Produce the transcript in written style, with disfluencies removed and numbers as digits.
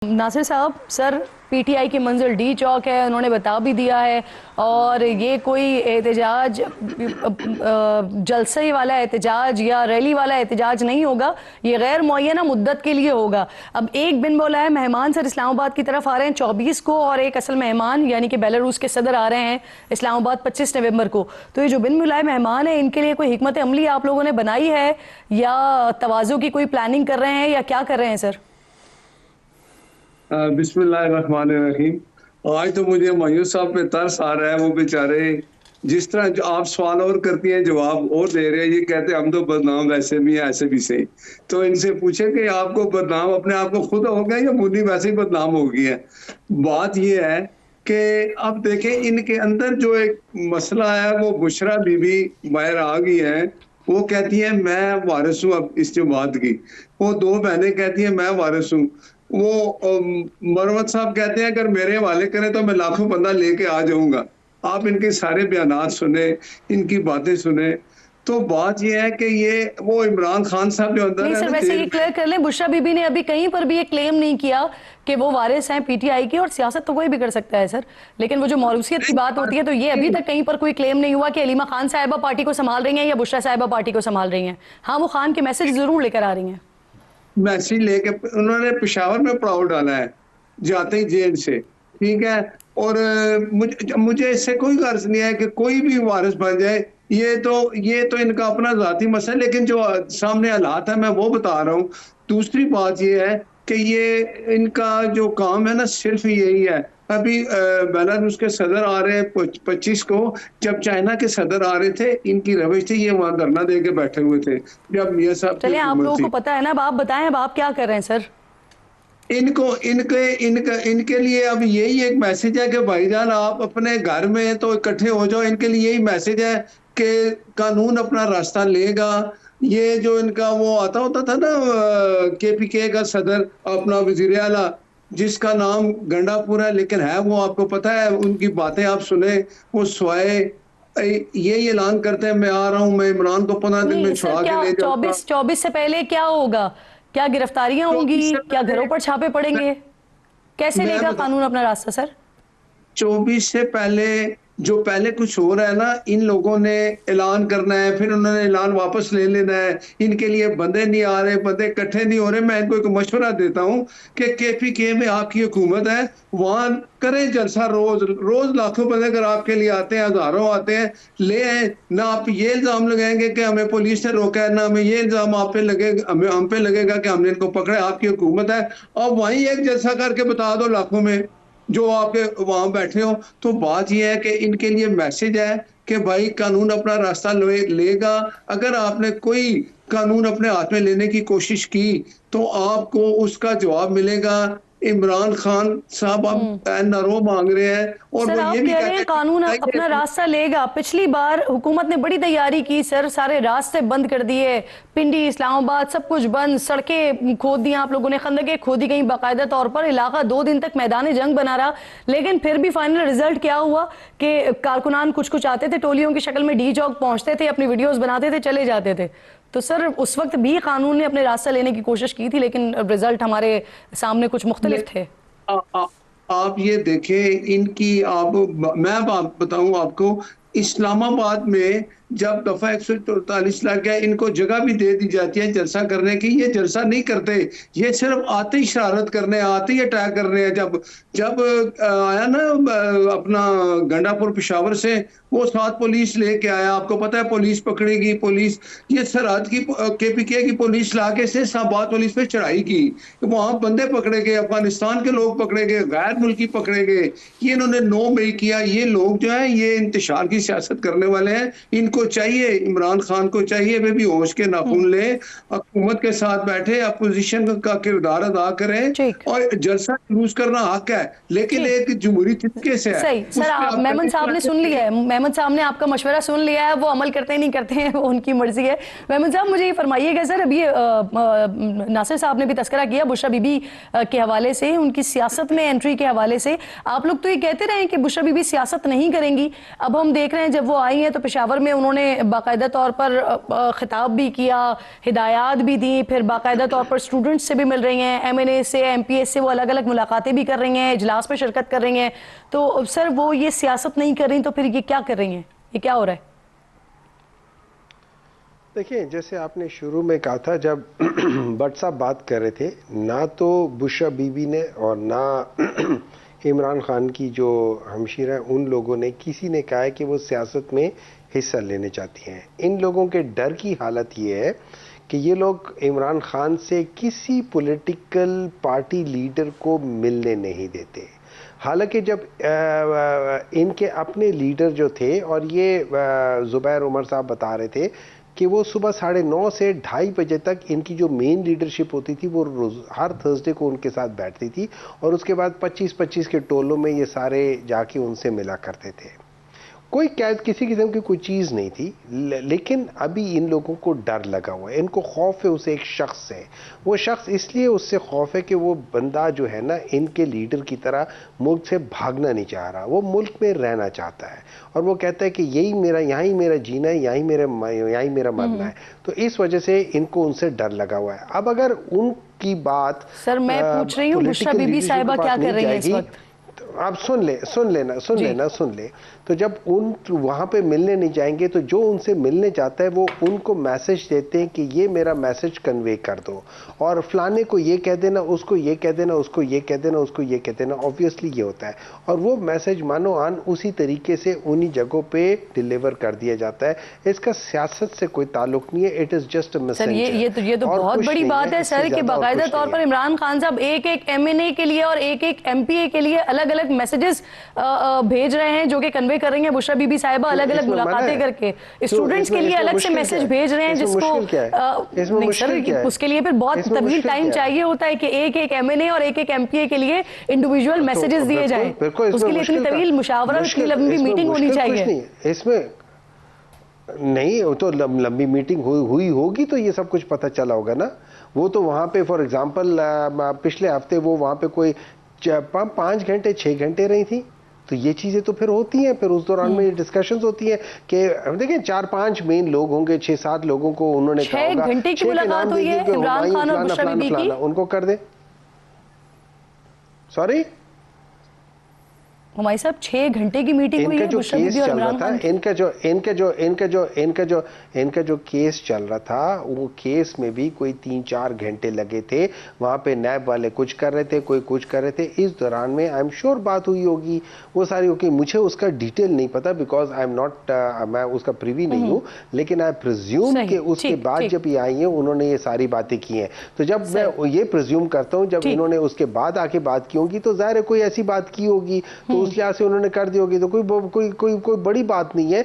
नासिर साहब, sir PTI की मंजिल डी चौक है, उन्होंने बता भी दिया है और ये कोई एहतजाज जलसे वाला एहतजाज या रैली वाला एहतजाज नहीं होगा, ये गैर मुअय्यना मुद्दत के लिए होगा। अब एक बिन बोला है मेहमान सर इस्लामाबाद की तरफ आ रहे हैं 24 को और एक असल मेहमान यानी कि बेलारूस के सदर आ रहे हैं इस्लामाबाद 25 नवंबर को। तो ये जो बिन बुलाए मेहमान हैं इनके लिए कोई हिकमत अमली आप लोगों ने बनाई है या तवाज़ो की कोई प्लानिंग कर रहे हैं या क्या कर रहे हैं सर? बिस्मिल्लाहिर्रहमानिर्रहीम। आज तो मुझे मायूस साहब पे तरस आ रहा है। वो बेचारे जिस तरह आप सवाल और करती हैं जवाब और दे रहे हैं, ये कहते हैं हम तो बदनाम वैसे भी हैं ऐसे भी सही। तो इनसे पूछे कि आपको बदनाम अपने आप को खुद हो गया या मुन्नी वैसे ही बदनाम हो गई है। बात ये है कि अब देखें इनके अंदर जो एक मसला है वो बुशरा बीबी बाहर आ गई है। वो कहती है मैं वारिस हूँ अब इस जमात की। वो दो बहनें कहती हैं मैं वारिस हूँ। वो मरवत साहब कहते हैं अगर मेरे हवाले करें तो मैं लाखों बंदा लेके आ जाऊंगा। आप इनके सारे बयानात सुने, इनकी बातें सुने, तो बात ये है कि ये वो इमरान खान साहब जो अंदर नहीं सर, वैसे ये क्लियर कर लें, बुशरा बीबी ने अभी कहीं पर भी ये क्लेम नहीं किया कि वो वारिस हैं पीटीआई की, और सियासत तो कोई भी कर सकता है सर, लेकिन वो जो मौरूसियत की बात होती है तो ये अभी तक कहीं पर कोई क्लेम नहीं हुआ कि अलीमा खान साहिबा पार्टी को संभाल रही हैं या बुशरा साहिबा पार्टी को संभाल रही हैं। हाँ, वो खान के मैसेज जरूर लेकर आ रही हैं। मैसेज लेके उन्होंने पेशावर में पड़ाव डाला है जाते ही जेल से, ठीक है। और मुझे इससे कोई गर्ज नहीं है कि कोई भी वारिस बन जाए। ये तो इनका अपना जाती मसला है, लेकिन जो सामने हालात है मैं वो बता रहा हूँ। दूसरी बात ये है कि ये इनका जो काम है ना सिर्फ यही है। अभी बेलारूस के सदर आ रहे हैं 25 को। जब चाइना के सदर आ रहे थे इनकी रविश थी, ये वहां धरना दे के बैठे हुए थे जब मियां साहब। चलिए, आप लोगों को पता है ना, अब आप बताएं अब आप क्या कर रहे हैं सर? इनके लिए अब यही एक मैसेज है कि भाईजान आप अपने घर में तो इकट्ठे हो जाओ। इनके लिए यही मैसेज है कि कानून अपना रास्ता लेगा। ये जो इनका वो आता होता था ना केपीके का सदर अपना वजीर आला जिसका नाम गंडापुर है, लेकिन है वो आपको पता है। उनकी बातें आप सुने, वो स्वाए ये ऐलान करते हैं मैं आ रहा हूँ, मैं इमरान को 15 दिन में छुड़ा के ले जाऊंगा। 24 से पहले क्या होगा? क्या गिरफ्तारियां होंगी? क्या घरों पर छापे पड़ेंगे? कैसे लेगा कानून अपना रास्ता सर? 24 से पहले जो पहले कुछ हो रहा है ना, इन लोगों ने ऐलान करना है, फिर उन्होंने ऐलान वापस ले लेना है। इनके लिए बंदे नहीं आ रहे, बंदे इकट्ठे नहीं हो रहे। मैं इनको एक मशवरा देता हूँ कि केपीके में आपकी हुकूमत है, वहां करें जलसा। रोज लाखों बंदे अगर आपके लिए आते हैं, हजारों आते हैं, ले आए ना। आप ये इल्जाम लगाएंगे कि हमें पुलिस ने रोका है, ना हमें ये इल्जाम आप पे लगेगा, हम पे लगेगा कि हमने इनको पकड़ा। आपकी हुकूमत है और वहीं एक जलसा करके बता दो लाखों में जो आपके वहां बैठे हो। तो बात यह है कि इनके लिए मैसेज है कि भाई कानून अपना रास्ता लेगा। अगर आपने कोई कानून अपने हाथ में लेने की कोशिश की तो आपको उसका जवाब मिलेगा। इमरान खान साहब अब नरो मांग रहे हैं और सर, वो ये भी कह रहे हैं कानून अपना रास्ता लेगा। पिछली बार हुकूमत ने बड़ी तैयारी की सर, सारे रास्ते बंद कर दिए, पिंडी इस्लामाबाद सब कुछ बंद, सड़कें खोद दी आप लोगों ने, खंदकें खोदी गई बाकायदा तौर पर, इलाका 2 दिन तक मैदान जंग बना रहा। लेकिन फिर भी फाइनल रिजल्ट क्या हुआ कि कारकुनान कुछ आते थे, टोलियों की शक्ल में डी चौक पहुंचते थे, अपनी वीडियोस बनाते थे, चले जाते थे। तो सर उस वक्त भी कानून ने अपने रास्ता लेने की कोशिश की थी, लेकिन रिजल्ट हमारे सामने कुछ मुख्तलिफ थे। आप ये देखें इनकी मैं बात बताऊं आपको। इस्लामाबाद में जब दफा 144 लग गया, इनको जगह भी दे दी जाती है जलसा करने की। ये जलसा नहीं करते, ये सिर्फ आते ही शरारत करने, आते ही अटैक करने हैं। जब आया ना अपना गंडापुर पेशावर से, वो 7 पुलिस लेके आया। आपको पता है पुलिस पकड़ेगी, पुलिस ये सरहद की केपीके की पुलिस लाके से इस्लामाबाद पुलिस पे चढ़ाई की। वहां बंदे पकड़े गए, अफगानिस्तान के लोग पकड़े गए, गैर मुल्की पकड़े गए। ये इन्होंने 9 मई किया। ये लोग जो है ये इंतशार की सियासत करने वाले हैं। इनको चाहिए, इमरान खान को चाहिए वे भी होश के नाखून ले, हुकूमत के साथ बैठे, अपोजिशन का किरदार अदा करें और जलसा यूज करना हक है, लेकिन एक जमहूरी तरीके से है। सही सर, आप मेमन साहब ने सुन लिया है, मेमन साहब ने आपका मशवरा सुन लिया है। वो अमल करते नहीं करते हैं वो उनकी मर्जी है। मेमन साहब मुझे ये फरमाइएगा सर, अभी नासिर साहब ने भी तस्करा किया बुशरा बीबी के हवाले से, उनकी सियासत में एंट्री के हवाले से। आप लोग तो ये कहते रहे कि बुशरा बीबी सियासत नहीं करेंगी। अब हम देख रहे हैं जब वो आई हैं तो पेशावर में उन्होंने انہوں نے باقاعدہ طور پر خطاب بھی کیا، ہدایات بھی دی، پھر باقاعدہ طور پر اسٹوڈنٹس سے بھی مل رہی ہیں، ایم این اے سے، ایم پی ایس سے، وہ الگ الگ ملاقاتیں بھی کر رہی ہیں، اجلاس میں شرکت کر رہی ہیں. تو سر وہ یہ سیاست نہیں کر رہی تو پھر یہ کیا کر رہی ہیں؟ یہ کیا ہو رہا ہے؟ دیکھیں، جیسے آپ نے شروع میں کہا تھا جب بٹ صاحب بات کر رہے تھے، نہ تو بشرا بی بی نے اور نہ عمران خان کی جو ہمشیرہ ہیں ان لوگوں نے کسی نے کہا ہے کہ وہ سیاست میں حصہ لینے چاہتی ہیں. ان لوگوں کے ڈر کی حالت یہ ہے کہ یہ لوگ عمران خان سے کسی پولیٹیکل پارٹی لیڈر کو ملنے نہیں دیتے. حالانکہ جب ان کے اپنے لیڈر جو تھے، اور یہ زبیر عمر صاحب بتا رہے تھے کہ وہ صبح 9:30 سے 2:30 بجے تک ان کی جو مین لیڈرشپ ہوتی تھی وہ ہر تھرسڈے کو ان کے ساتھ بیٹھتی تھی، اور اس کے بعد 25-25 کے ٹولوں میں یہ سارے جا کے ان سے ملا کرتے تھے. کوئی قید کسی قسم کی کوئی چیز نہیں تھی. لیکن ابھی ان لوگوں کو ڈر لگا ہوا ہے، ان کو خوف ہے اسے ایک شخص سے. وہ شخص اس لیے اس سے خوف ہے کہ وہ بندہ جو ہے نا ان کے لیڈر کی طرح ملک سے بھاگنا نہیں چاہ رہا، وہ ملک میں رہنا چاہتا ہے، اور وہ کہتا ہے کہ یہاں ہی میرا جینا ہے، یہاں ہی میرا مرنا ہے. تو اس وجہ سے ان کو ان سے ڈر لگا ہوا ہے. اب اگر ان کی بات سر میں پوچھ رہی ہوں بشرا بی بی صاحبہ کیا کر رہی ہیں اس وقت؟ آپ سن لیں. تو جب ان وہاں پہ ملنے نہیں جائیں گے تو جو ان سے ملنے جاتا ہے وہ ان کو میسج دیتے ہیں کہ یہ میرا میسج کنوے کر دو، اور فلانے کو یہ کہہ دینا، اس کو یہ کہہ دینا، اس کو یہ کہہ دینا، اس کو یہ کہہ دینا. آبویسلی یہ ہوتا ہے، اور وہ میسج مانو اسی طریقے سے انہی جگہوں پہ ڈیلیور کر دیا جاتا ہے. اس کا سیاست سے کوئی تعلق نہیں ہے. It is just a messenger. یہ تو بہت بڑی بات ہے سر کہ باقاعدہ طور پر عمران خان صاحب ایک ایم این اے کے لیے اور ایک ایم پی اے کے لیے الگ الگ میسیجز بھیج رہے ہیں جو کہ کنوے کر رہی ہیں بشرا بی بی صاحبہ الگ الگ ملاقاتیں کر کے. اسٹوڈنٹس کے لیے الگ سے میسج بھیج رہے ہیں جس کو نہیں سر اس کے لیے پھر بہت طویل ٹائم چاہیے ہوتا ہے کہ ایک ایم این اے اور ایک ایم پی اے کے لیے انڈیویجول میسیجز دیے جائیں. اس کے لیے اتنی طویل مشاورت، اتنی لمبی میٹنگ ہونی چاہیے. اس میں نہیں تو لمبی میٹنگ ہوئی ہوگی تو یہ سب کچھ پتہ چلا ہوگا نا. وہ تو وہاں پہ فار ایگزامپل پچھلے ہفتے وہ وہاں پہ کوئی 5 گھنٹے 6 گھنٹے رہی تھی. تو یہ چیزیں تو پھر ہوتی ہیں، پھر اس دوران میں ڈسکشنز ہوتی ہیں کہ دیکھیں 4-5 مین لوگ ہوں گے، 6-7 لوگوں کو انہوں نے کہا ہوگا 6 گھنٹے کی ملاقات ہوئی ہے عمران خان اور بشرا بی بی کی. ان کو کر دیں. سوری ہمائی صاحب 6 گھنٹے کی میٹنگ ہوئی ہے بشرا بی بی اور عمران خان کی. ان کا جو کیس چل رہا تھا وہ کیس میں بھی کوئی 3-4 گھنٹے لگے تھے. وہاں پہ نیب والے کچھ کر رہے تھے، کوئی کچھ کر رہے تھے. اس دوران میں آئی ایم شیور بات ہوئی ہوگی، وہ ساری ہوگی. مجھے اس کا ڈیٹیل نہیں پتا بیکاز آئی ایم ناٹ، میں اس کا پریوی نہیں ہوں، لیکن آئی پریزیوم کہ اس کے بعد جب یہ آئی ہیں انہوں نے یہ ساری باتیں کی ہیں. تو جب میں یہ پریزیوم کرتا ہوں جب انہوں نے اس کے بعد آ کے بات کی ہوگی تو ظاہر ہے کوئی ایسی بات کی ہوگی تو اس لحاظ سے انہوں نے کر دی ہوگی. تو کوئی بڑی بات نہیں ہے.